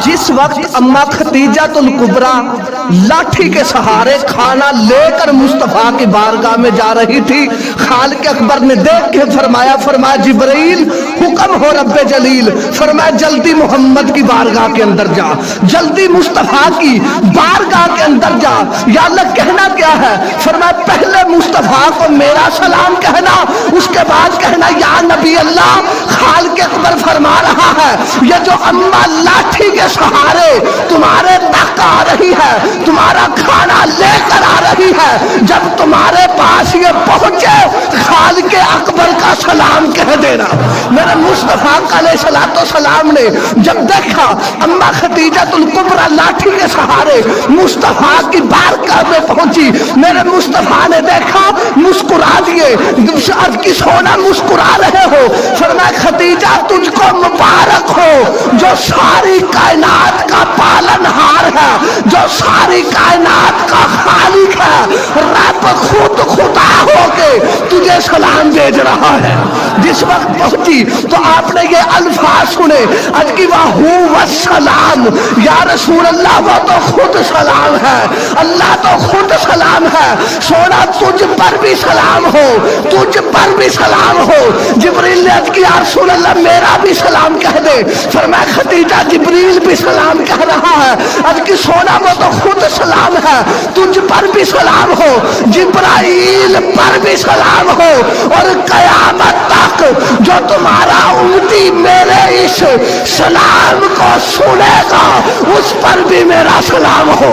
जिस वक्त अम्मा खतीजातुल कुबरा लाठी के सहारे खाना लेकर मुस्तफा की बारगाह में जा रही थी, खालिक अकबर ने देख के फरमाया जिब्रील हुक्म हो रब्बे जलील, फरमाया जल्दी मोहम्मद की बारगाह के अंदर जा, जल्दी मुस्तफा की बारगाह के अंदर जा। या अल्लाह कहना क्या है? फरमाया पहले मुस्तफा को मेरा सलाम कहना, उसके बाद कहना या नबी अल्लाह। खालिक अकबर फरमा रहा है ये जो अम्मा लाठी के सहारे तुम्हारे तक आ रही है, तुम्हारा खाना लेकर आ रही है, जब तुम्हारे पास ये पहुंचे खालिक अकबर का सलाम कह देना। मेरे मुस्तफा अलैहिस्सलातो सलाम ने जब देखा अम्मा खतीजातुल कुबरा लाठी के सहारे मुस्तफा की बारगाह में पहुंची, मेरे मुस्तफा ने देखा, मुस्कुरा दिए। अर्ज की सोना मुस्कुरा रहे हो, फरमाया खतीजा तुझको मुबारक हो जो सारी कायनात का पालनहार है, जो सारी कायनात का खालिक है, रब खुद खुदा होके तुझे सलाम भेज रहा है। जिस वक्त पहुंची तो आपने ये अल्फाज सुने, आज की वाहू वस्सलाम, या रसूल अल्लाह वो तो खुद सलाम है, अल्लाह तो खुद सलाम है। सोना तुझ पर भी सलाम हो, तुझ पर भी सलाम हो। जिब्रील ने अर्ज किया रसूल अल्लाह मेरा भी सलाम कह दे, फरमाया खतीजा जिब्रील भी सलाम कह रहा है। अर्ज की सोना वो तो खुद सलाम है, तुझ पर भी सलाम हो, जिब्राइल पर भी सलाम हो, और कयामत तक जो तुम्हारा उम्मती मेरे इस सलाम को सुनेगा उस पर भी मेरा सलाम हो।